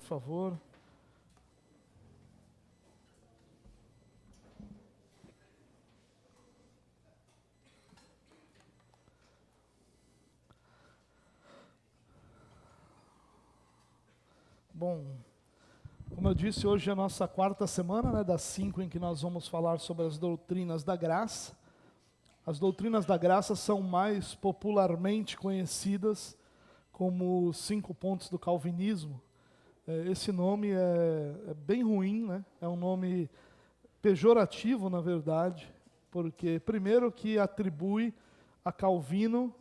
por favor. Bom, como eu disse, hoje é a nossa quarta semana, das 5 em que nós vamos falar sobre as doutrinas da graça. As doutrinas da graça são mais popularmente conhecidas como os 5 pontos do calvinismo. Esse nome é bem ruim, né? É um nome pejorativo, na verdade, porque primeiro que atribui a Calvino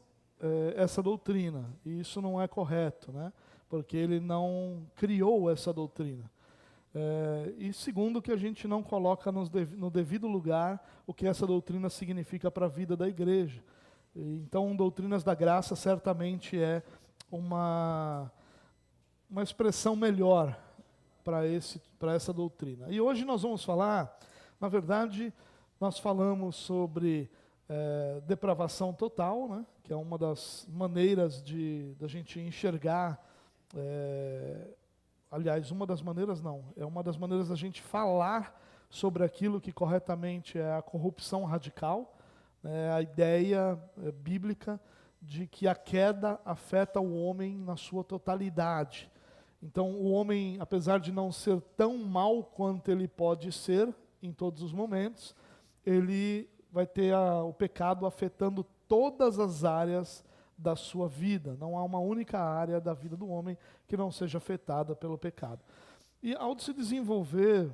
essa doutrina, e isso não é correto, né? Porque ele não criou essa doutrina. E segundo, que a gente não coloca no devido lugar o que essa doutrina significa para a vida da igreja. Então, doutrinas da graça certamente é uma expressão melhor para essa doutrina. E hoje nós vamos falar, na verdade, nós falamos sobre depravação total, né, que é uma das maneiras da gente enxergar. Aliás, uma das maneiras não, é uma das maneiras da gente falar sobre aquilo que corretamente é a corrupção radical, a ideia bíblica de que a queda afeta o homem na sua totalidade. Então, o homem, apesar de não ser tão mal quanto ele pode ser em todos os momentos, ele vai ter o pecado afetando todas as áreas da sua vida. Não há uma única área da vida do homem que não seja afetada pelo pecado. E ao se desenvolver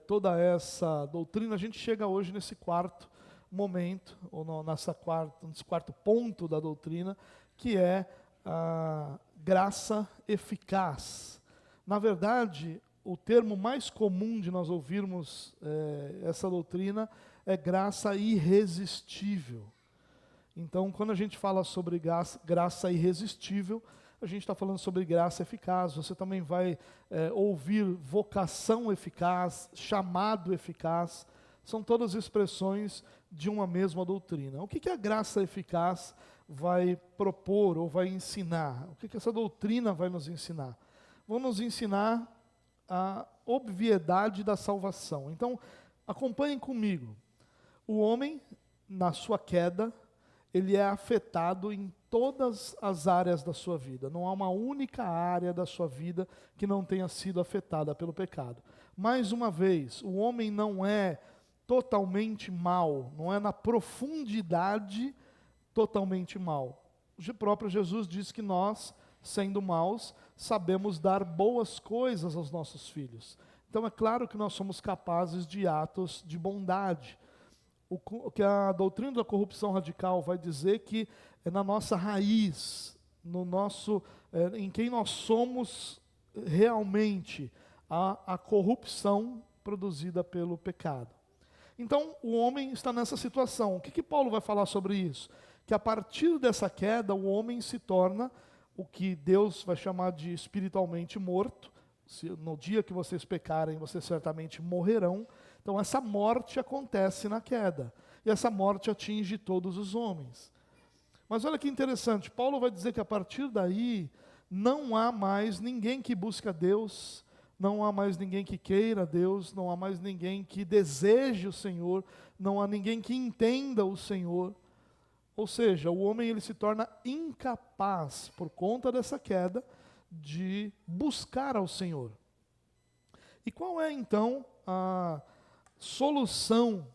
toda essa doutrina, a gente chega hoje nesse quarto momento, ou nesse quarto ponto da doutrina, que é a graça eficaz. Na verdade, o termo mais comum de nós ouvirmos essa doutrina é graça irresistível. Então, quando a gente fala sobre graça irresistível, a gente está falando sobre graça eficaz. Você também vai ouvir vocação eficaz, chamado eficaz. São todas expressões de uma mesma doutrina. O que a graça eficaz vai propor ou vai ensinar? O que essa doutrina vai nos ensinar? Vai nos ensinar a obviedade da salvação. Então, acompanhem comigo. O homem, na sua queda, ele é afetado em todas as áreas da sua vida. Não há uma única área da sua vida que não tenha sido afetada pelo pecado. Mais uma vez, o homem não é totalmente mal, não é na profundidade totalmente mal. O próprio Jesus diz que nós, sendo maus, sabemos dar boas coisas aos nossos filhos. Então é claro que nós somos capazes de atos de bondade. O que a doutrina da corrupção radical vai dizer que é na nossa raiz, em quem nós somos realmente, a corrupção produzida pelo pecado. Então, o homem está nessa situação. O que Paulo vai falar sobre isso? Que a partir dessa queda, o homem se torna o que Deus vai chamar de espiritualmente morto. No dia que vocês pecarem, vocês certamente morrerão. Então, essa morte acontece na queda. E essa morte atinge todos os homens. Mas olha que interessante, Paulo vai dizer que a partir daí, não há mais ninguém que busca Deus, não há mais ninguém que queira Deus, não há mais ninguém que deseje o Senhor, não há ninguém que entenda o Senhor. Ou seja, o homem ele se torna incapaz, por conta dessa queda, de buscar ao Senhor. E qual é então a solução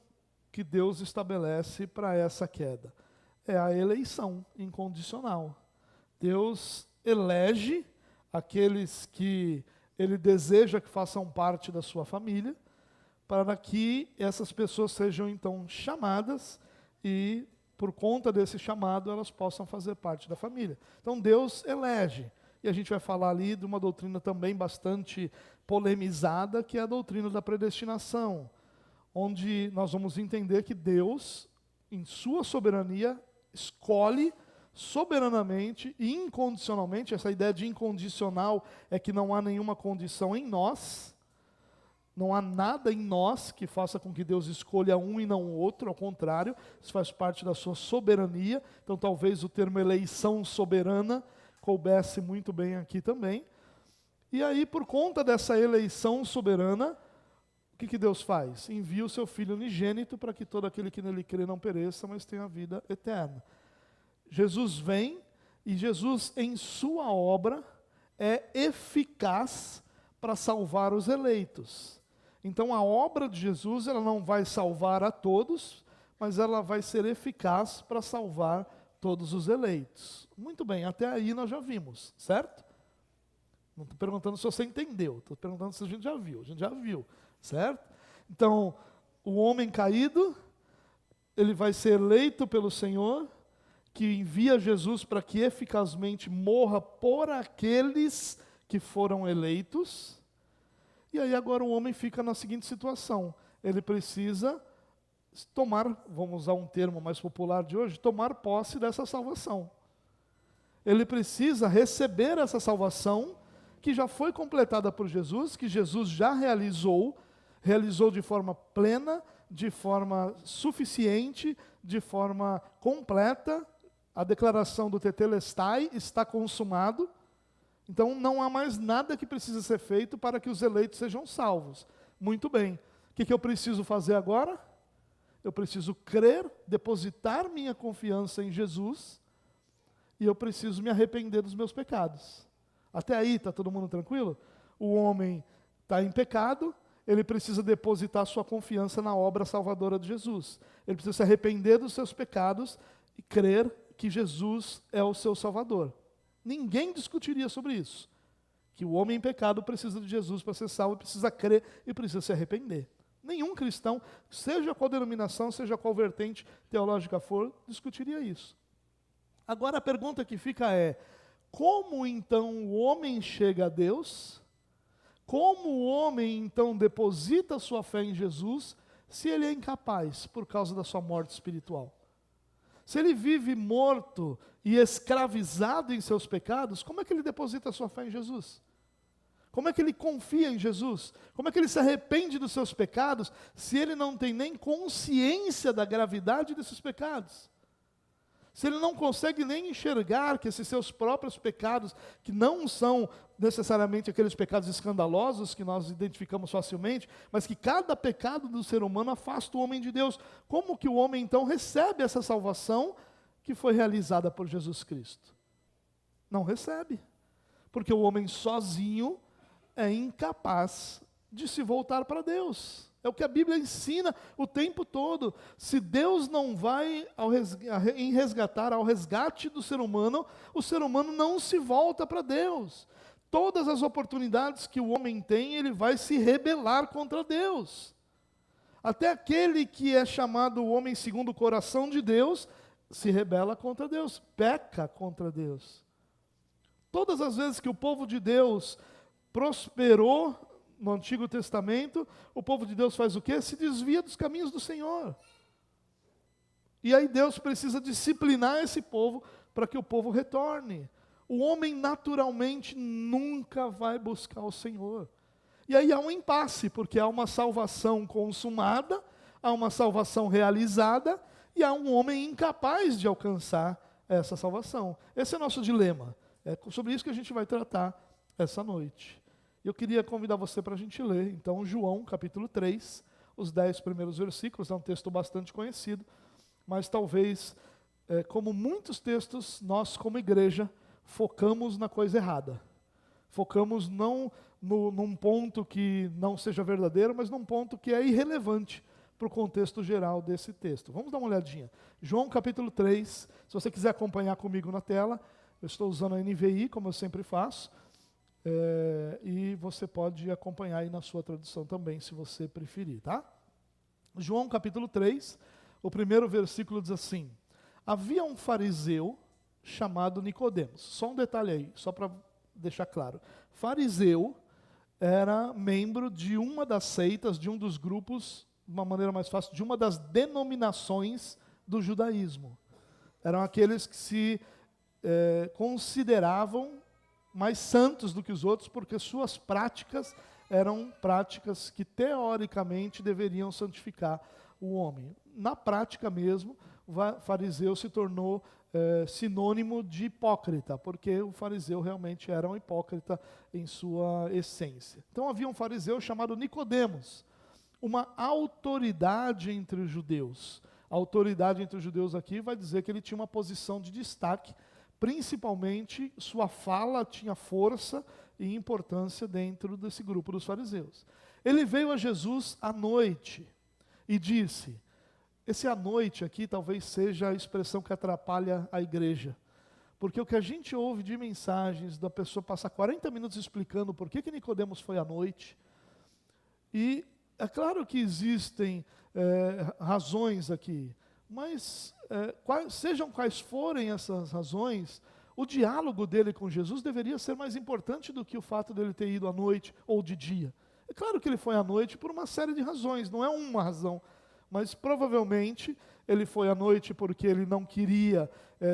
que Deus estabelece para essa queda? É a eleição incondicional. Deus elege aqueles que Ele deseja que façam parte da sua família, para que essas pessoas sejam então chamadas e, por conta desse chamado, elas possam fazer parte da família. Então Deus elege. E a gente vai falar ali de uma doutrina também bastante polemizada, que é a doutrina da predestinação, onde nós vamos entender que Deus, em sua soberania, escolhe soberanamente e incondicionalmente. Essa ideia de incondicional é que não há nenhuma condição em nós, não há nada em nós que faça com que Deus escolha um e não o outro, ao contrário, isso faz parte da sua soberania. Então talvez o termo eleição soberana coubesse muito bem aqui também. E aí, por conta dessa eleição soberana, o que Deus faz? Envia o seu Filho unigênito para que todo aquele que nele crê não pereça, mas tenha vida eterna. Jesus vem e Jesus, em sua obra, é eficaz para salvar os eleitos. Então, a obra de Jesus, ela não vai salvar a todos, mas ela vai ser eficaz para salvar todos os eleitos. Muito bem, até aí nós já vimos, certo? Não estou perguntando se você entendeu, estou perguntando se a gente já viu, certo? Então, o homem caído, ele vai ser eleito pelo Senhor, que envia Jesus para que eficazmente morra por aqueles que foram eleitos. E aí agora o homem fica na seguinte situação, ele precisa tomar, vamos usar um termo mais popular de hoje, tomar posse dessa salvação. Ele precisa receber essa salvação que já foi completada por Jesus, que Jesus já realizou de forma plena, de forma suficiente, de forma completa. A declaração do Tetelestai está consumado. Então não há mais nada que precisa ser feito para que os eleitos sejam salvos. Muito bem. O que eu preciso fazer agora? Eu preciso crer, depositar minha confiança em Jesus, e eu preciso me arrepender dos meus pecados. Até aí, está todo mundo tranquilo? O homem está em pecado, ele precisa depositar sua confiança na obra salvadora de Jesus. Ele precisa se arrepender dos seus pecados e crer que Jesus é o seu Salvador. Ninguém discutiria sobre isso. Que o homem em pecado precisa de Jesus para ser salvo, precisa crer e precisa se arrepender. Nenhum cristão, seja qual denominação, seja qual vertente teológica for, discutiria isso. Agora a pergunta que fica é, como então o homem chega a Deus? Como o homem então deposita sua fé em Jesus, se ele é incapaz por causa da sua morte espiritual? Se ele vive morto e escravizado em seus pecados, como é que ele deposita sua fé em Jesus? Como é que ele confia em Jesus? Como é que ele se arrepende dos seus pecados, se ele não tem nem consciência da gravidade desses pecados? Se ele não consegue nem enxergar que esses seus próprios pecados, que não são necessariamente aqueles pecados escandalosos que nós identificamos facilmente, mas que cada pecado do ser humano afasta o homem de Deus. Como que o homem então recebe essa salvação que foi realizada por Jesus Cristo? Não recebe, porque o homem sozinho é incapaz de se voltar para Deus. É o que a Bíblia ensina o tempo todo. Se Deus não vai ao resgate do ser humano, o ser humano não se volta para Deus. Todas as oportunidades que o homem tem, ele vai se rebelar contra Deus. Até aquele que é chamado o homem segundo o coração de Deus, se rebela contra Deus, peca contra Deus. Todas as vezes que o povo de Deus prosperou no Antigo Testamento, o povo de Deus faz o quê? Se desvia dos caminhos do Senhor. E aí Deus precisa disciplinar esse povo para que o povo retorne. O homem naturalmente nunca vai buscar o Senhor. E aí há um impasse, porque há uma salvação consumada, há uma salvação realizada, e há um homem incapaz de alcançar essa salvação. Esse é o nosso dilema. É sobre isso que a gente vai tratar essa noite. Eu queria convidar você para a gente ler, então, João, capítulo 3, os 10 primeiros versículos. É um texto bastante conhecido, mas talvez, como muitos textos, nós, como igreja, focamos na coisa errada. Focamos não num ponto que não seja verdadeiro, mas num ponto que é irrelevante para o contexto geral desse texto. Vamos dar uma olhadinha. João, capítulo 3, se você quiser acompanhar comigo na tela, eu estou usando a NVI, como eu sempre faço. E você pode acompanhar aí na sua tradução também, se você preferir, tá? João capítulo 3, o primeiro versículo diz assim: havia um fariseu chamado Nicodemos. Só um detalhe aí, só para deixar claro. Fariseu era membro de uma das seitas, de um dos grupos, de uma maneira mais fácil, de uma das denominações do judaísmo. Eram aqueles que se consideravam mais santos do que os outros, porque suas práticas eram práticas que teoricamente deveriam santificar o homem. Na prática mesmo, o fariseu se tornou sinônimo de hipócrita, porque o fariseu realmente era um hipócrita em sua essência. Então havia um fariseu chamado Nicodemos, uma autoridade entre os judeus. A autoridade entre os judeus aqui vai dizer que ele tinha uma posição de destaque, principalmente sua fala tinha força e importância dentro desse grupo dos fariseus. Ele veio a Jesus à noite e disse, esse à noite aqui talvez seja a expressão que atrapalha a igreja, porque o que a gente ouve de mensagens da pessoa passar 40 minutos explicando por que Nicodemos foi à noite, e é claro que existem razões aqui, mas sejam quais forem essas razões, o diálogo dele com Jesus deveria ser mais importante do que o fato dele ter ido à noite ou de dia. É claro que ele foi à noite por uma série de razões, não é uma razão, mas provavelmente ele foi à noite porque ele não queria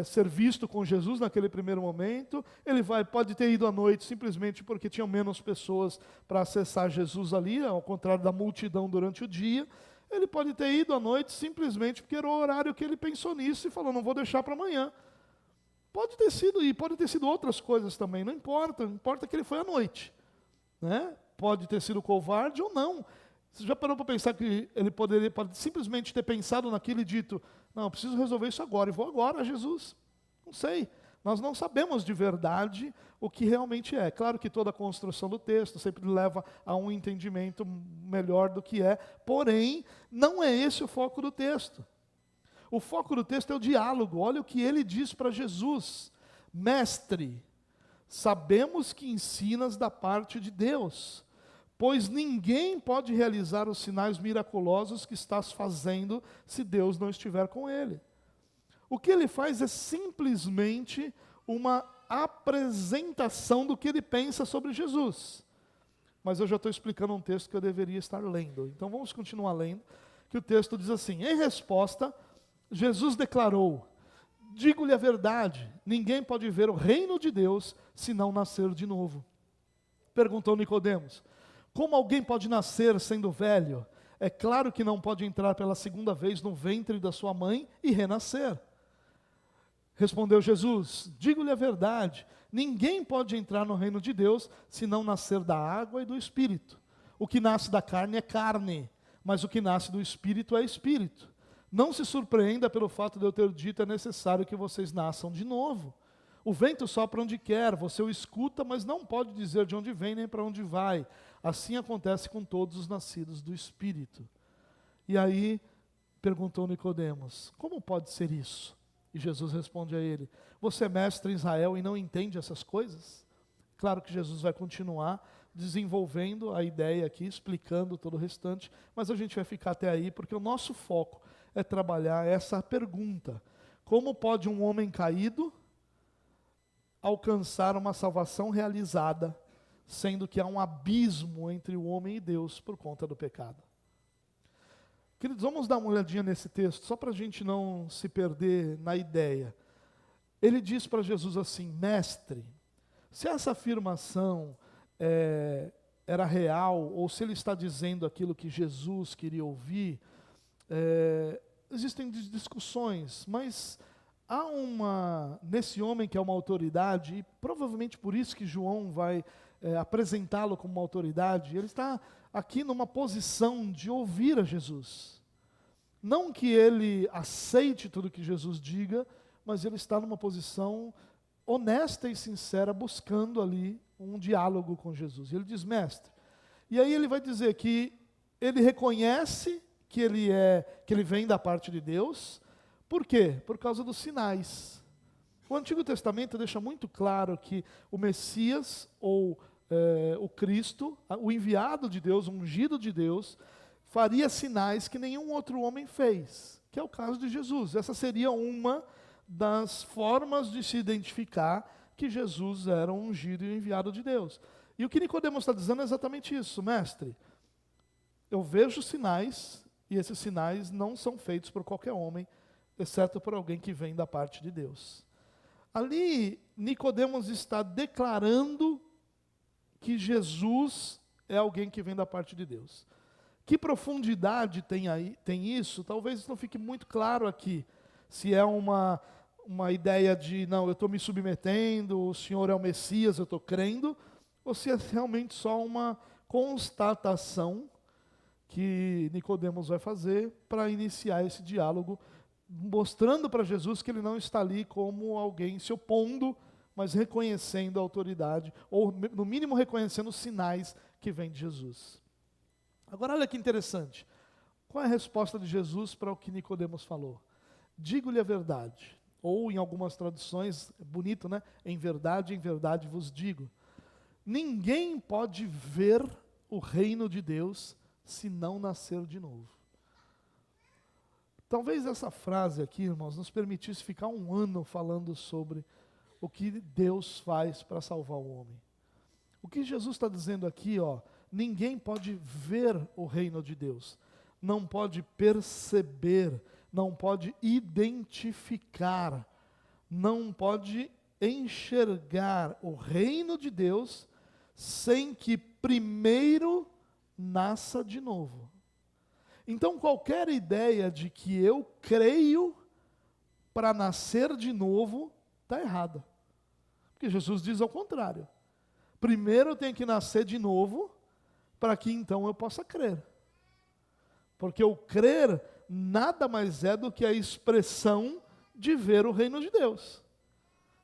ser visto com Jesus naquele primeiro momento. Ele pode ter ido à noite simplesmente porque tinham menos pessoas para acessar Jesus ali, ao contrário da multidão durante o dia. Ele pode ter ido à noite simplesmente porque era o horário que ele pensou nisso e falou, não vou deixar para amanhã. Pode ter sido, e pode ter sido outras coisas também, não importa que ele foi à noite, né? Pode ter sido covarde ou não. Você já parou para pensar que ele pode simplesmente ter pensado naquilo e dito, não, eu preciso resolver isso agora, e vou agora a Jesus? Não sei. Nós não sabemos de verdade o que realmente é. Claro que toda a construção do texto sempre leva a um entendimento melhor do que é, porém, não é esse o foco do texto. O foco do texto é o diálogo. Olha o que ele diz para Jesus. Mestre, sabemos que ensinas da parte de Deus, pois ninguém pode realizar os sinais miraculosos que estás fazendo se Deus não estiver com ele. O que ele faz é simplesmente uma apresentação do que ele pensa sobre Jesus. Mas eu já estou explicando um texto que eu deveria estar lendo. Então vamos continuar lendo, que o texto diz assim, em resposta, Jesus declarou, digo-lhe a verdade, ninguém pode ver o reino de Deus se não nascer de novo. Perguntou Nicodemos, como alguém pode nascer sendo velho? É claro que não pode entrar pela segunda vez no ventre da sua mãe e renascer. Respondeu Jesus, digo-lhe a verdade, ninguém pode entrar no reino de Deus se não nascer da água e do Espírito. O que nasce da carne é carne, mas o que nasce do Espírito é Espírito. Não se surpreenda pelo fato de eu ter dito, é necessário que vocês nasçam de novo. O vento sopra onde quer, você o escuta, mas não pode dizer de onde vem nem para onde vai. Assim acontece com todos os nascidos do Espírito. E aí, perguntou Nicodemos, como pode ser isso? E Jesus responde a ele, você é mestre em Israel e não entende essas coisas? Claro que Jesus vai continuar desenvolvendo a ideia aqui, explicando todo o restante, mas a gente vai ficar até aí, porque o nosso foco é trabalhar essa pergunta. Como pode um homem caído alcançar uma salvação realizada, sendo que há um abismo entre o homem e Deus por conta do pecado? Queridos, vamos dar uma olhadinha nesse texto, só para a gente não se perder na ideia. Ele diz para Jesus assim, mestre, se essa afirmação era real, ou se ele está dizendo aquilo que Jesus queria ouvir, existem discussões, mas há nesse homem que é uma autoridade, e provavelmente por isso que João vai apresentá-lo como uma autoridade, ele está aqui numa posição de ouvir a Jesus. Não que ele aceite tudo que Jesus diga, mas ele está numa posição honesta e sincera, buscando ali um diálogo com Jesus. E ele diz, mestre, e aí ele vai dizer que ele reconhece que ele vem da parte de Deus. Por quê? Por causa dos sinais. O Antigo Testamento deixa muito claro que o Messias, ou o Cristo, o enviado de Deus, o ungido de Deus, faria sinais que nenhum outro homem fez, que é o caso de Jesus. Essa seria uma das formas de se identificar que Jesus era um ungido e enviado de Deus. E o que Nicodemos está dizendo é exatamente isso, mestre. Eu vejo sinais, e esses sinais não são feitos por qualquer homem, exceto por alguém que vem da parte de Deus. Ali, Nicodemos está declarando que Jesus é alguém que vem da parte de Deus. Que profundidade tem isso? Talvez não fique muito claro aqui, se é uma uma ideia de, não, eu estou me submetendo, o Senhor é o Messias, eu estou crendo, ou se é realmente só uma constatação que Nicodemos vai fazer para iniciar esse diálogo, mostrando para Jesus que ele não está ali como alguém se opondo, mas reconhecendo a autoridade, ou no mínimo reconhecendo os sinais que vêm de Jesus. Agora olha que interessante, qual é a resposta de Jesus para o que Nicodemos falou? Digo-lhe a verdade, ou em algumas traduções, é bonito, né? Em verdade vos digo. Ninguém pode ver o reino de Deus se não nascer de novo. Talvez essa frase aqui, irmãos, nos permitisse ficar um ano falando sobre o que Deus faz para salvar o homem. O que Jesus está dizendo aqui, ninguém pode ver o reino de Deus, não pode perceber, não pode identificar, não pode enxergar o reino de Deus sem que primeiro nasça de novo. Então qualquer ideia de que eu creio para nascer de novo está errada. Porque Jesus diz ao contrário. Primeiro eu tenho que nascer de novo para que então eu possa crer. Porque o crer nada mais é do que a expressão de ver o reino de Deus.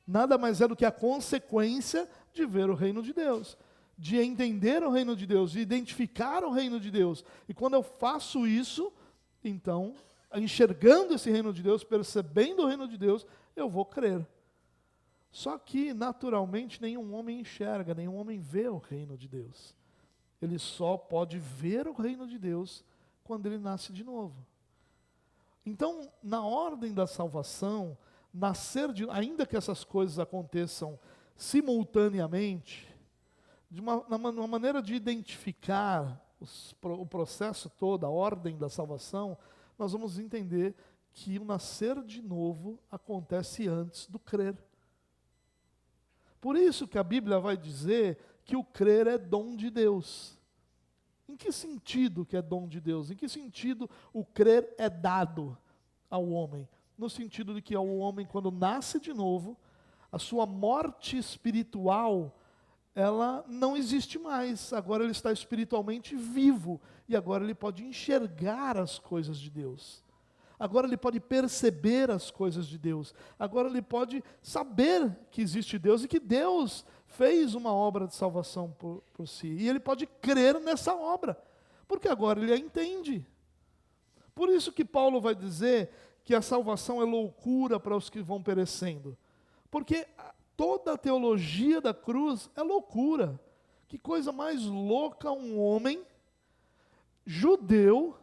Nada mais é do que a consequência de ver o reino de Deus. De entender o reino de Deus, de identificar o reino de Deus. E quando eu faço isso, então, enxergando esse reino de Deus, percebendo o reino de Deus, eu vou crer. Só que, naturalmente, nenhum homem enxerga, nenhum homem vê o reino de Deus. Ele só pode ver o reino de Deus quando ele nasce de novo. Então, na ordem da salvação, ainda que essas coisas aconteçam simultaneamente, uma maneira de identificar o processo todo, a ordem da salvação, nós vamos entender que o nascer de novo acontece antes do crer. Por isso que a Bíblia vai dizer que o crer é dom de Deus. Em que sentido que é dom de Deus? Em que sentido o crer é dado ao homem? No sentido de que o homem, quando nasce de novo, a sua morte espiritual, ela não existe mais. Agora ele está espiritualmente vivo. E agora ele pode enxergar as coisas de Deus. Agora ele pode perceber as coisas de Deus. Agora ele pode saber que existe Deus e que Deus fez uma obra de salvação por si. E ele pode crer nessa obra, porque agora ele a entende. Por isso que Paulo vai dizer que a salvação é loucura para os que vão perecendo. Porque toda a teologia da cruz é loucura. Que coisa mais louca um homem judeu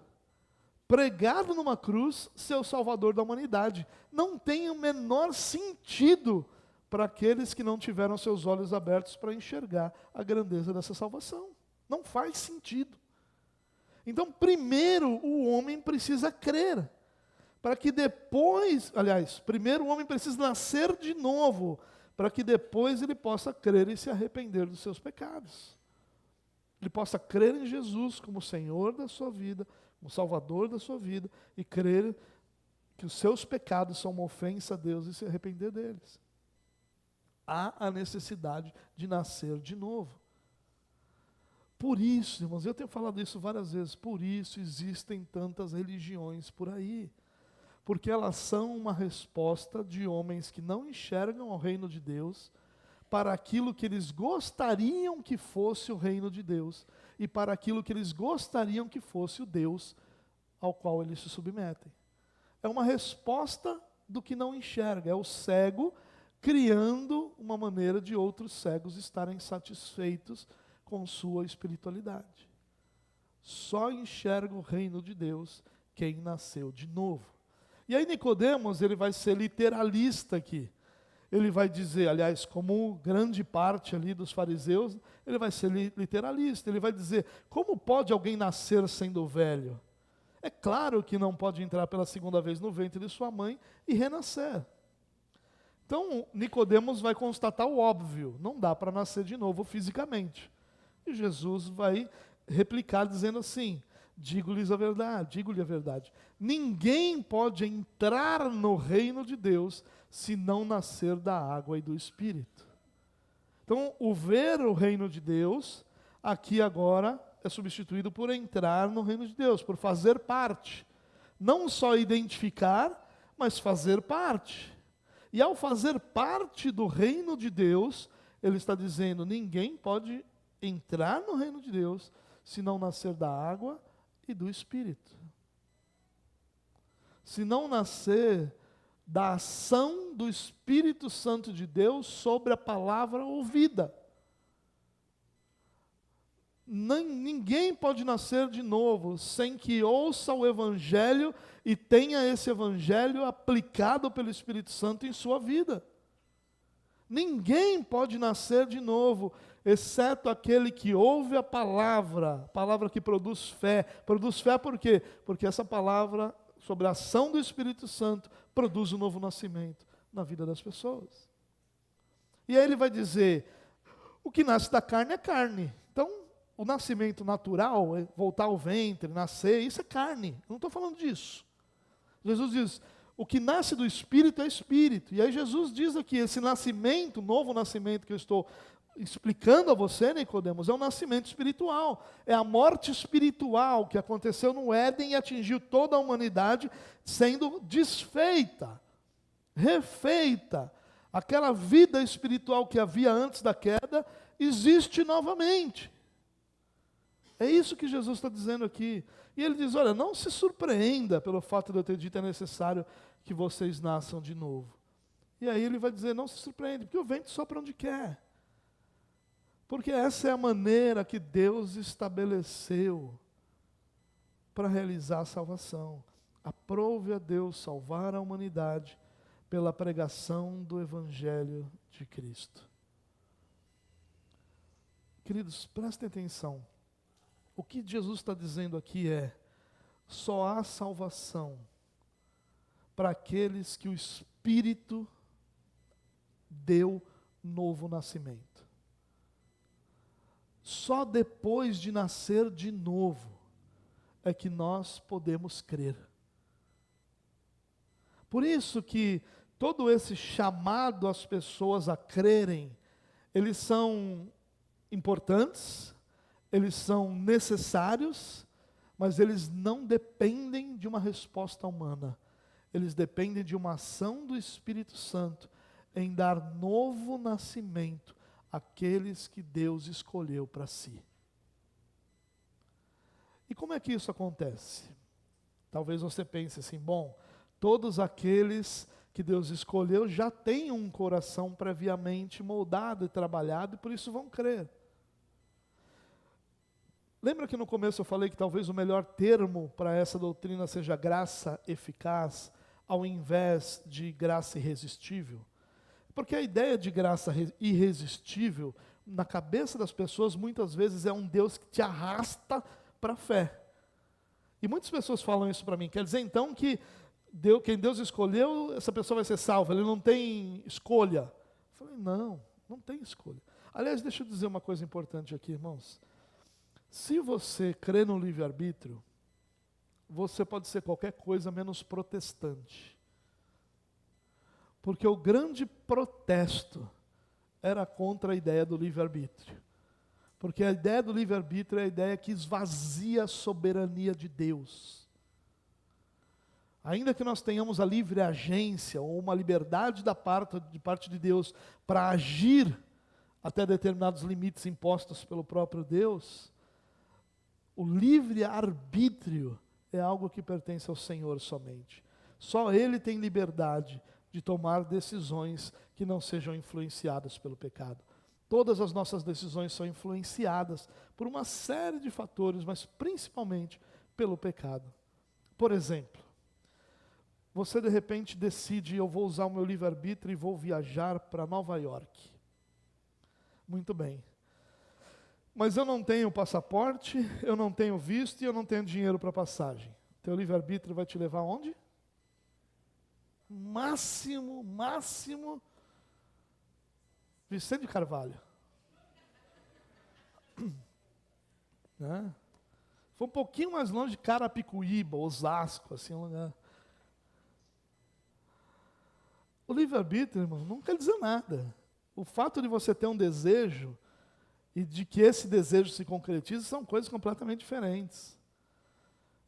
pregado numa cruz ser o salvador da humanidade. Não tem o menor sentido para aqueles que não tiveram seus olhos abertos para enxergar a grandeza dessa salvação. Não faz sentido. Então, primeiro o homem precisa crer, para que depois, primeiro o homem precisa nascer de novo, para que depois ele possa crer e se arrepender dos seus pecados. Ele possa crer em Jesus como Senhor da sua vida, como Salvador da sua vida, e crer que os seus pecados são uma ofensa a Deus e se arrepender deles. Há a necessidade de nascer de novo. Por isso, irmãos, eu tenho falado isso várias vezes, por isso existem tantas religiões por aí. Porque elas são uma resposta de homens que não enxergam o reino de Deus para aquilo que eles gostariam que fosse o reino de Deus e para aquilo que eles gostariam que fosse o Deus ao qual eles se submetem. É uma resposta do que não enxerga, é o cego criando uma maneira de outros cegos estarem satisfeitos com sua espiritualidade. Só enxerga o reino de Deus quem nasceu de novo. E aí Nicodemos, ele vai ser literalista aqui. Ele vai dizer, aliás, como grande parte ali dos fariseus, ele vai ser literalista. Ele vai dizer, como pode alguém nascer sendo velho? É claro que não pode entrar pela segunda vez no ventre de sua mãe e renascer. Então, Nicodemos vai constatar o óbvio, não dá para nascer de novo fisicamente. E Jesus vai replicar dizendo assim, Digo-lhe a verdade. Ninguém pode entrar no reino de Deus se não nascer da água e do Espírito. Então, o ver o reino de Deus, aqui agora, é substituído por entrar no reino de Deus, por fazer parte. Não só identificar, mas fazer parte. E ao fazer parte do reino de Deus, ele está dizendo, ninguém pode entrar no reino de Deus se não nascer da água e do Espírito. Se não nascer da ação do Espírito Santo de Deus sobre a palavra ouvida. Ninguém pode nascer de novo sem que ouça o Evangelho e tenha esse Evangelho aplicado pelo Espírito Santo em sua vida. Ninguém pode nascer de novo, exceto aquele que ouve a palavra que produz fé. Produz fé por quê? Porque essa palavra, sobre a ação do Espírito Santo, produz um novo nascimento na vida das pessoas. E aí ele vai dizer, o que nasce da carne é carne. Então, o nascimento natural, voltar ao ventre, nascer, isso é carne. Eu não estou falando disso. Jesus diz, o que nasce do Espírito é Espírito. E aí Jesus diz aqui, esse nascimento, novo nascimento que eu estou explicando a você, Nicodemos, é um nascimento espiritual. É a morte espiritual que aconteceu no Éden e atingiu toda a humanidade, sendo desfeita, refeita. Aquela vida espiritual que havia antes da queda, existe novamente. É isso que Jesus está dizendo aqui. E ele diz, olha, não se surpreenda pelo fato de eu ter dito é necessário que vocês nasçam de novo. E aí ele vai dizer, não se surpreenda, porque o vento sopra onde quer. Porque essa é a maneira que Deus estabeleceu para realizar a salvação. Aprove a Deus salvar a humanidade pela pregação do Evangelho de Cristo. Queridos, prestem atenção. O que Jesus está dizendo aqui é, só há salvação para aqueles que o Espírito deu novo nascimento. Só depois de nascer de novo é que nós podemos crer. Por isso que todo esse chamado às pessoas a crerem, eles são importantes, eles são necessários, mas eles não dependem de uma resposta humana. Eles dependem de uma ação do Espírito Santo em dar novo nascimento àqueles que Deus escolheu para si. E como é que isso acontece? Talvez você pense assim, bom, todos aqueles que Deus escolheu já têm um coração previamente moldado e trabalhado e por isso vão crer. Lembra que no começo eu falei que talvez o melhor termo para essa doutrina seja graça eficaz, ao invés de graça irresistível? Porque a ideia de graça irresistível, na cabeça das pessoas, muitas vezes é um Deus que te arrasta para a fé. E muitas pessoas falam isso para mim, quer dizer então que quem Deus escolheu, essa pessoa vai ser salva, ele não tem escolha. Eu falei, não tem escolha. Aliás, deixa eu dizer uma coisa importante aqui, irmãos. Se você crê no livre-arbítrio, você pode ser qualquer coisa menos protestante. Porque o grande protesto era contra a ideia do livre-arbítrio. Porque a ideia do livre-arbítrio é a ideia que esvazia a soberania de Deus. Ainda que nós tenhamos a livre agência ou uma liberdade de parte de Deus para agir até determinados limites impostos pelo próprio Deus, o livre-arbítrio é algo que pertence ao Senhor somente. Só Ele tem liberdade de tomar decisões que não sejam influenciadas pelo pecado. Todas as nossas decisões são influenciadas por uma série de fatores, mas principalmente pelo pecado. Por exemplo, você de repente decide, eu vou usar o meu livre-arbítrio e vou viajar para Nova York. Muito bem. Mas eu não tenho passaporte, eu não tenho visto e eu não tenho dinheiro para passagem. Teu livre-arbítrio vai te levar aonde? Máximo, Vicente Carvalho. Né? Foi um pouquinho mais longe de Carapicuíba, Osasco, assim, um lugar. O livre-arbítrio, irmão, não quer dizer nada. O fato de você ter um desejo e de que esse desejo se concretize são coisas completamente diferentes.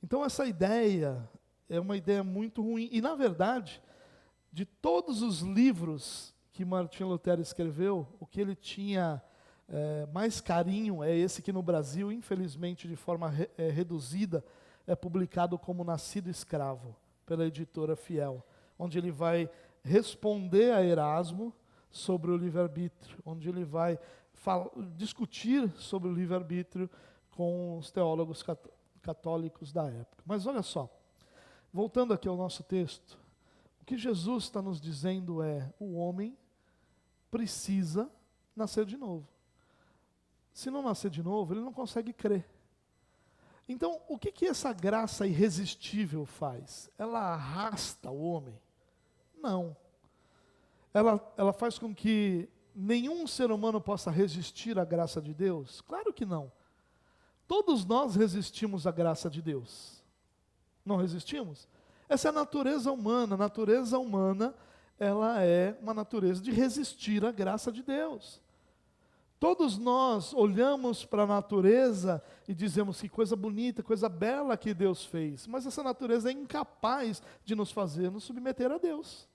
Então essa ideia é uma ideia muito ruim. E, na verdade, de todos os livros que Martinho Lutero escreveu, o que ele tinha mais carinho é esse que no Brasil, infelizmente de forma reduzida, é publicado como Nascido Escravo, pela editora Fiel, onde ele vai responder a Erasmo sobre o livre-arbítrio, onde ele vai discutir sobre o livre-arbítrio com os teólogos católicos da época. Mas olha só, voltando aqui ao nosso texto, o que Jesus está nos dizendo é: o homem precisa nascer de novo. Se não nascer de novo, ele não consegue crer. Então, o que essa graça irresistível faz? Ela arrasta o homem? Não. Ela faz com que nenhum ser humano possa resistir à graça de Deus? Claro que não. Todos nós resistimos à graça de Deus. Não resistimos? Essa é a natureza humana. A natureza humana, ela é uma natureza de resistir à graça de Deus. Todos nós olhamos para a natureza e dizemos que coisa bonita, coisa bela que Deus fez, mas essa natureza é incapaz de nos fazer nos submeter a Deus.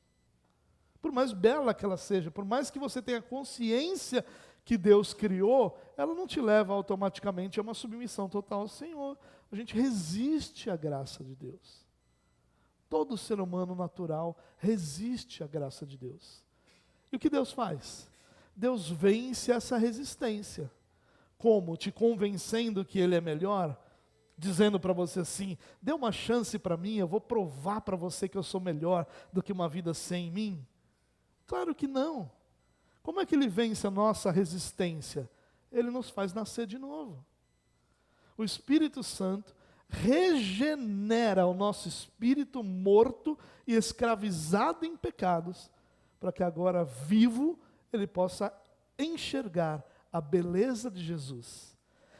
Por mais bela que ela seja, por mais que você tenha consciência que Deus criou, ela não te leva automaticamente a uma submissão total ao Senhor. A gente resiste à graça de Deus. Todo ser humano natural resiste à graça de Deus. E o que Deus faz? Deus vence essa resistência. Como? Te convencendo que Ele é melhor? Dizendo para você assim: dê uma chance para mim, eu vou provar para você que eu sou melhor do que uma vida sem mim? Claro que não. Como é que Ele vence a nossa resistência? Ele nos faz nascer de novo. O Espírito Santo regenera o nosso espírito morto e escravizado em pecados, para que agora vivo ele possa enxergar a beleza de Jesus.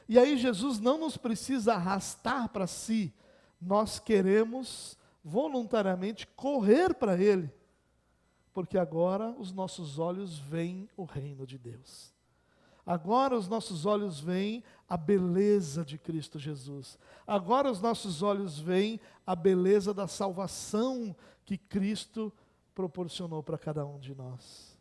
E aí Jesus não nos precisa arrastar para si, nós queremos voluntariamente correr para Ele, porque agora os nossos olhos veem o reino de Deus. Agora os nossos olhos veem a beleza de Cristo Jesus. Agora os nossos olhos veem a beleza da salvação que Cristo proporcionou para cada um de nós.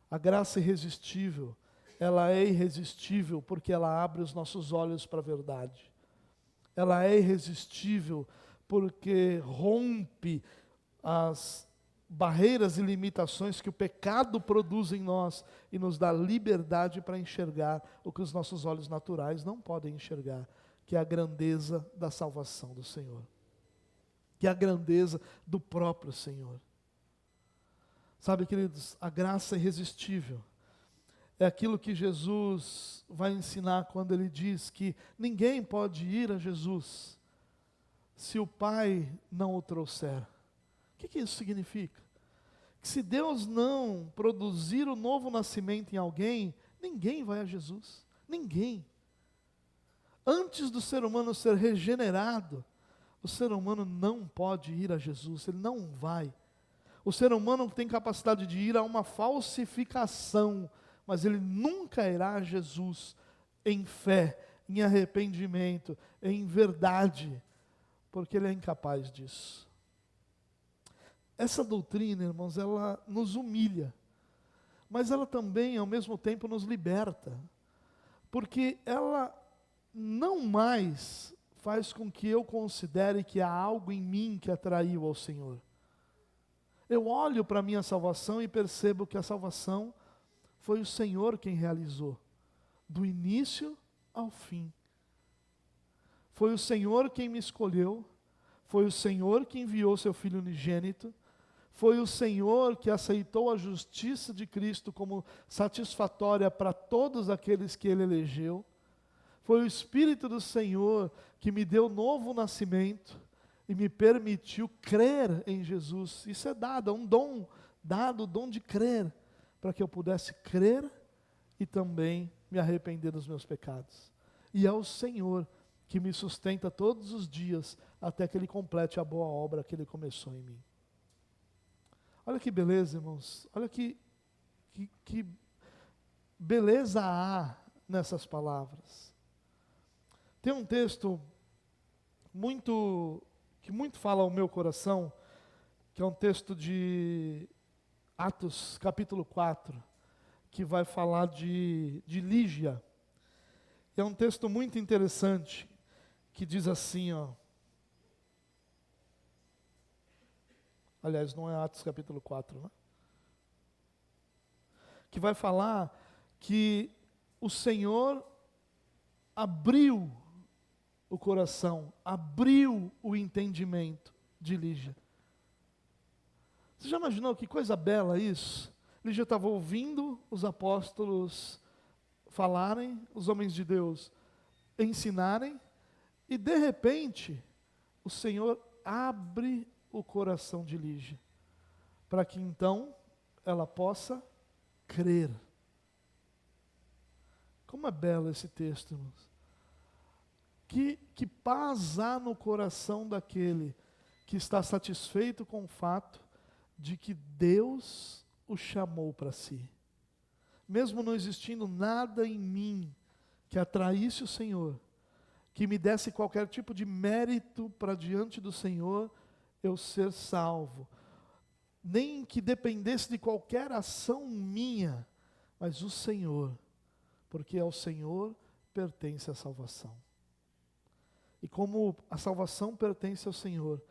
A graça irresistível, ela é irresistível porque ela abre os nossos olhos para a verdade. Ela é irresistível porque rompe as barreiras e limitações que o pecado produz em nós e nos dá liberdade para enxergar o que os nossos olhos naturais não podem enxergar, que é a grandeza da salvação do Senhor, que é a grandeza do próprio Senhor. Sabe, queridos, a graça irresistível é aquilo que Jesus vai ensinar quando Ele diz que ninguém pode ir a Jesus se o Pai não o trouxer. O que isso significa? Que se Deus não produzir o novo nascimento em alguém, ninguém vai a Jesus. Ninguém. Antes do ser humano ser regenerado, o ser humano não pode ir a Jesus, ele não vai. O ser humano tem capacidade de ir a uma falsificação, mas ele nunca irá a Jesus em fé, em arrependimento, em verdade, porque ele é incapaz disso. Essa doutrina, irmãos, ela nos humilha, mas ela também, ao mesmo tempo, nos liberta, porque ela não mais faz com que eu considere que há algo em mim que atraiu ao Senhor. Eu olho para a minha salvação e percebo que a salvação foi o Senhor quem realizou, do início ao fim. Foi o Senhor quem me escolheu, foi o Senhor que enviou seu Filho unigênito, foi o Senhor que aceitou a justiça de Cristo como satisfatória para todos aqueles que Ele elegeu, foi o Espírito do Senhor que me deu novo nascimento, e me permitiu crer em Jesus. Isso é dado, é um dom, dado o dom de crer, para que eu pudesse crer e também me arrepender dos meus pecados. E é o Senhor que me sustenta todos os dias até que Ele complete a boa obra que Ele começou em mim. Olha que beleza, irmãos. Olha que beleza há nessas palavras. Tem um texto que muito fala ao meu coração, que é um texto de Atos capítulo 4, que vai falar de Lígia. É um texto muito interessante, que diz assim, ó. Aliás, não é Atos capítulo 4, né? Que vai falar que o Senhor abriu o coração, abriu o entendimento de Lígia. Você já imaginou que coisa bela isso? Lígia estava ouvindo os apóstolos falarem, os homens de Deus ensinarem, e de repente, o Senhor abre o coração de Lígia, para que então ela possa crer. Como é belo esse texto, irmãos. Que paz há no coração daquele que está satisfeito com o fato de que Deus o chamou para si. Mesmo não existindo nada em mim que atraísse o Senhor, que me desse qualquer tipo de mérito para diante do Senhor, eu ser salvo. Nem que dependesse de qualquer ação minha, mas o Senhor, porque ao Senhor pertence a salvação. E como a salvação pertence ao Senhor,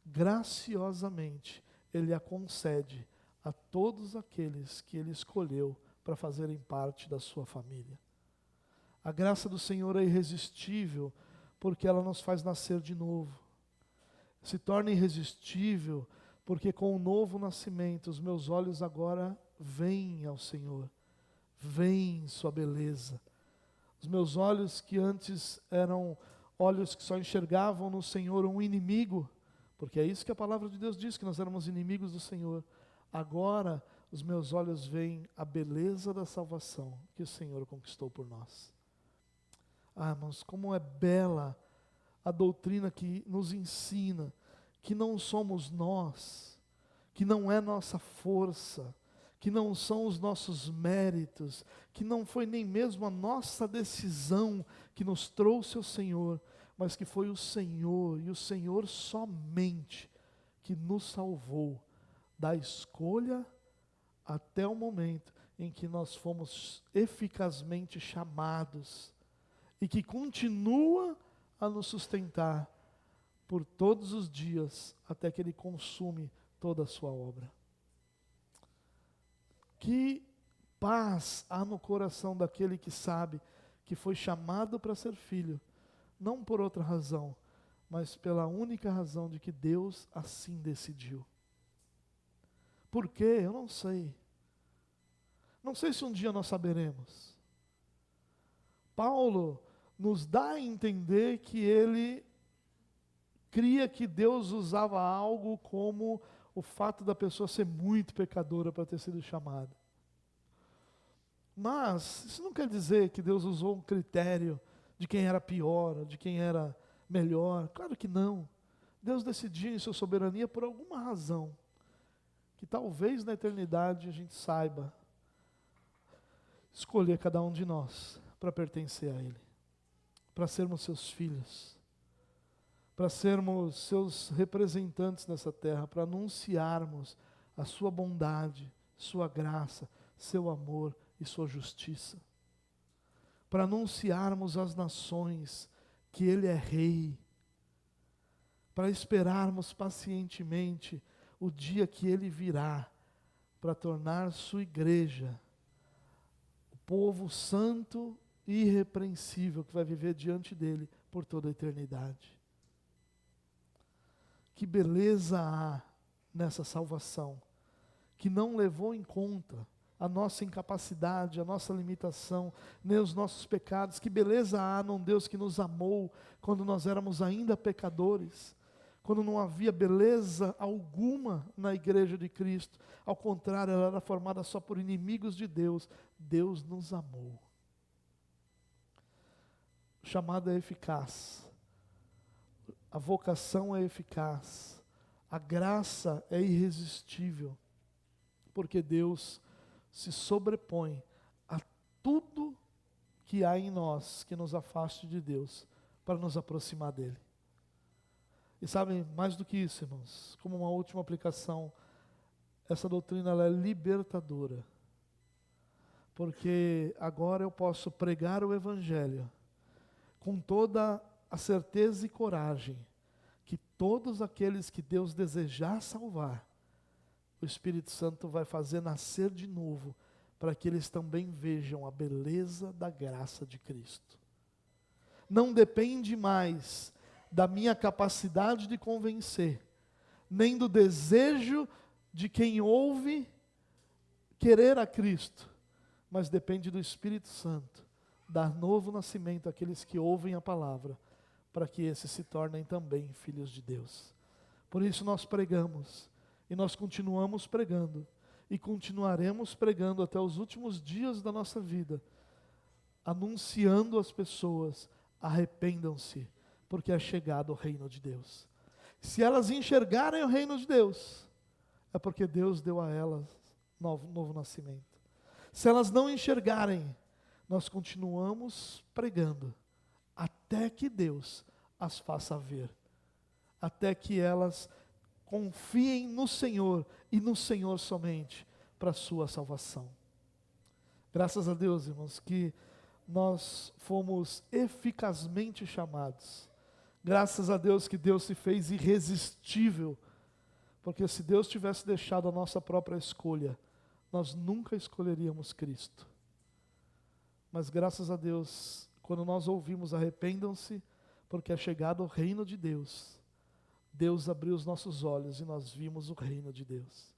graciosamente Ele a concede a todos aqueles que Ele escolheu para fazerem parte da sua família. A graça do Senhor é irresistível, porque ela nos faz nascer de novo. Se torna irresistível, porque com o novo nascimento, os meus olhos agora veem ao Senhor, veem sua beleza. Os meus olhos que antes eram olhos que só enxergavam no Senhor um inimigo, porque é isso que a palavra de Deus diz, que nós éramos inimigos do Senhor. Agora, os meus olhos veem a beleza da salvação que o Senhor conquistou por nós. Ah, irmãos, como é bela a doutrina que nos ensina que não somos nós, que não é nossa força, que não são os nossos méritos, que não foi nem mesmo a nossa decisão que nos trouxe ao Senhor, mas que foi o Senhor, e o Senhor somente, que nos salvou da escolha até o momento em que nós fomos eficazmente chamados, e que continua a nos sustentar por todos os dias, até que Ele consume toda a sua obra. Que paz há no coração daquele que sabe que foi chamado para ser filho, não por outra razão, mas pela única razão de que Deus assim decidiu. Por quê? Eu não sei. Não sei se um dia nós saberemos. Paulo nos dá a entender que ele cria que Deus usava algo como o fato da pessoa ser muito pecadora para ter sido chamada. Mas isso não quer dizer que Deus usou um critério de quem era pior, de quem era melhor. Claro que não. Deus decidiu em sua soberania por alguma razão, que talvez na eternidade a gente saiba escolher cada um de nós para pertencer a Ele, para sermos seus filhos, para sermos seus representantes nessa terra, para anunciarmos a sua bondade, sua graça, seu amor e sua justiça, para anunciarmos às nações que Ele é Rei, para esperarmos pacientemente o dia que Ele virá, para tornar sua igreja o povo santo e irrepreensível que vai viver diante dEle por toda a eternidade. Que beleza há nessa salvação, que não levou em conta a nossa incapacidade, a nossa limitação, nem os nossos pecados. Que beleza há num Deus que nos amou quando nós éramos ainda pecadores, quando não havia beleza alguma na igreja de Cristo. Ao contrário, ela era formada só por inimigos de Deus. Deus nos amou. O chamado é eficaz. a vocação é eficaz, a graça é irresistível, porque Deus se sobrepõe a tudo que há em nós que nos afaste de Deus, para nos aproximar dele. E sabem, mais do que isso, irmãos, como uma última aplicação, essa doutrina ela é libertadora. Porque agora eu posso pregar o Evangelho com toda a certeza e coragem que todos aqueles que Deus desejar salvar, o Espírito Santo vai fazer nascer de novo, para que eles também vejam a beleza da graça de Cristo. Não depende mais da minha capacidade de convencer, nem do desejo de quem ouve querer a Cristo, mas depende do Espírito Santo, dar novo nascimento àqueles que ouvem a palavra, para que esses se tornem também filhos de Deus. Por isso nós pregamos, e nós continuamos pregando, e continuaremos pregando até os últimos dias da nossa vida, anunciando às pessoas: arrependam-se, porque é chegado o reino de Deus. Se elas enxergarem o reino de Deus, é porque Deus deu a elas novo nascimento. Se elas não enxergarem, nós continuamos pregando, até que Deus as faça ver, até que elas confiem no Senhor, e no Senhor somente, para a sua salvação. Graças a Deus, irmãos, que nós fomos eficazmente chamados. Graças a Deus que Deus se fez irresistível, porque se Deus tivesse deixado a nossa própria escolha, nós nunca escolheríamos Cristo. Mas graças a Deus, quando nós ouvimos arrependam-se, porque é chegado o reino de Deus, Deus abriu os nossos olhos e nós vimos o reino de Deus.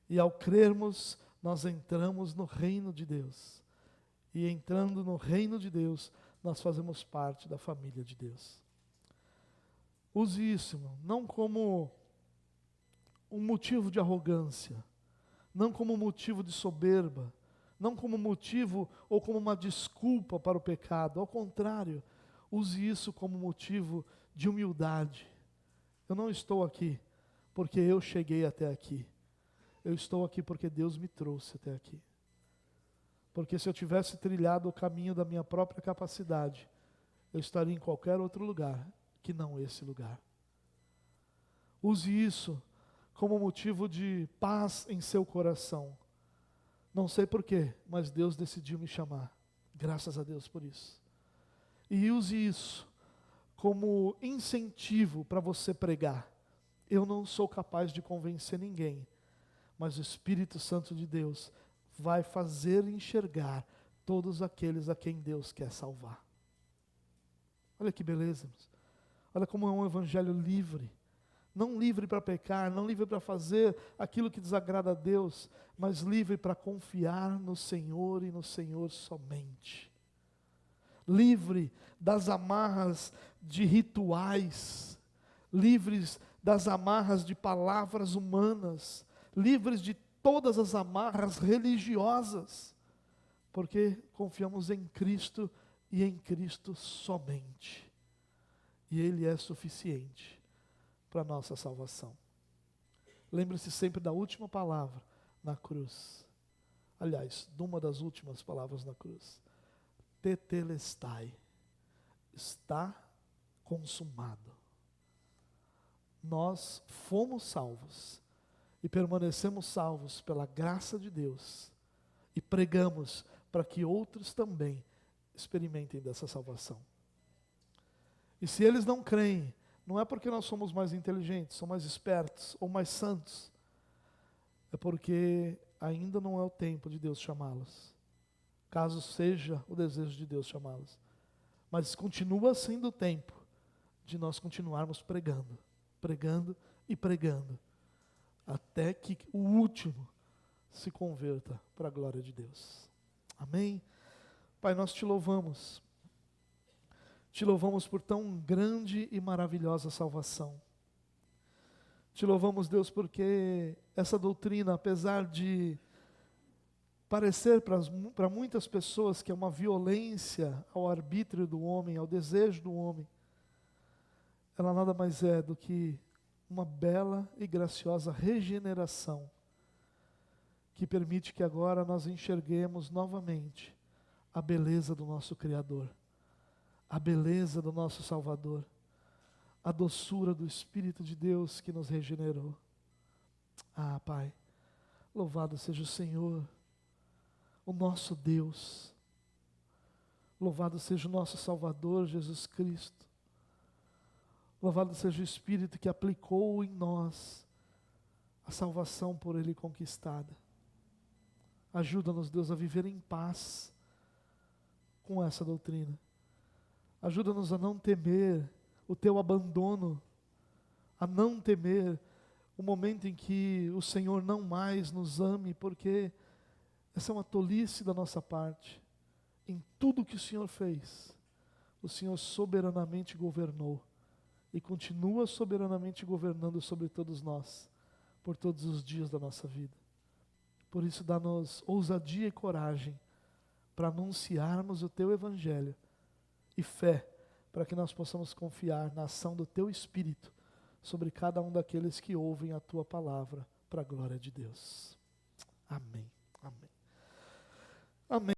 E ao crermos, nós entramos no reino de Deus. E entrando no reino de Deus, nós fazemos parte da família de Deus. Use isso, irmão, não como um motivo de arrogância, não como motivo de soberba, não como motivo ou como uma desculpa para o pecado. Ao contrário, use isso como motivo de humildade. Eu não estou aqui porque eu cheguei até aqui. Eu estou aqui porque Deus me trouxe até aqui. Porque se eu tivesse trilhado o caminho da minha própria capacidade, eu estaria em qualquer outro lugar que não esse lugar. Use isso como motivo de paz em seu coração. Não sei porquê, mas Deus decidiu me chamar. Graças a Deus por isso. E use isso como incentivo para você pregar. Eu não sou capaz de convencer ninguém, mas o Espírito Santo de Deus vai fazer enxergar todos aqueles a quem Deus quer salvar. Olha que beleza, irmãos. Olha como é um evangelho livre. Não livre para pecar, não livre para fazer aquilo que desagrada a Deus, mas livre para confiar no Senhor e no Senhor somente. Livre das amarras de rituais, livres das amarras de palavras humanas, livres de todas as amarras religiosas, porque confiamos em Cristo e em Cristo somente. E Ele é suficiente para a nossa salvação. Lembre-se sempre da última palavra na cruz. Aliás, de uma das últimas palavras na cruz. Tetelestai. Está consumado. Nós fomos salvos e permanecemos salvos pela graça de Deus e pregamos para que outros também experimentem dessa salvação. E se eles não creem, não é porque nós somos mais inteligentes, somos mais espertos ou mais santos. É porque ainda não é o tempo de Deus chamá-los. Caso seja o desejo de Deus chamá-los. Mas continua sendo o tempo de nós continuarmos pregando, pregando e pregando, até que o último se converta para a glória de Deus. Amém? Pai, nós te louvamos. Te louvamos por tão grande e maravilhosa salvação. Te louvamos, Deus, porque essa doutrina, apesar de parecer para muitas pessoas que é uma violência ao arbítrio do homem, ao desejo do homem, ela nada mais é do que uma bela e graciosa regeneração que permite que agora nós enxerguemos novamente a beleza do nosso Criador, a beleza do nosso Salvador, a doçura do Espírito de Deus que nos regenerou. Ah, Pai, louvado seja o Senhor, o nosso Deus, louvado seja o nosso Salvador Jesus Cristo, louvado seja o Espírito que aplicou em nós a salvação por Ele conquistada. Ajuda-nos, Deus, a viver em paz com essa doutrina. Ajuda-nos a não temer o Teu abandono, a não temer o momento em que o Senhor não mais nos ame, porque essa é uma tolice da nossa parte. Em tudo que o Senhor fez, o Senhor soberanamente governou e continua soberanamente governando sobre todos nós, por todos os dias da nossa vida. Por isso, dá-nos ousadia e coragem para anunciarmos o Teu Evangelho e fé para que nós possamos confiar na ação do Teu Espírito sobre cada um daqueles que ouvem a Tua palavra, para a glória de Deus. Amém. Amém. Amém.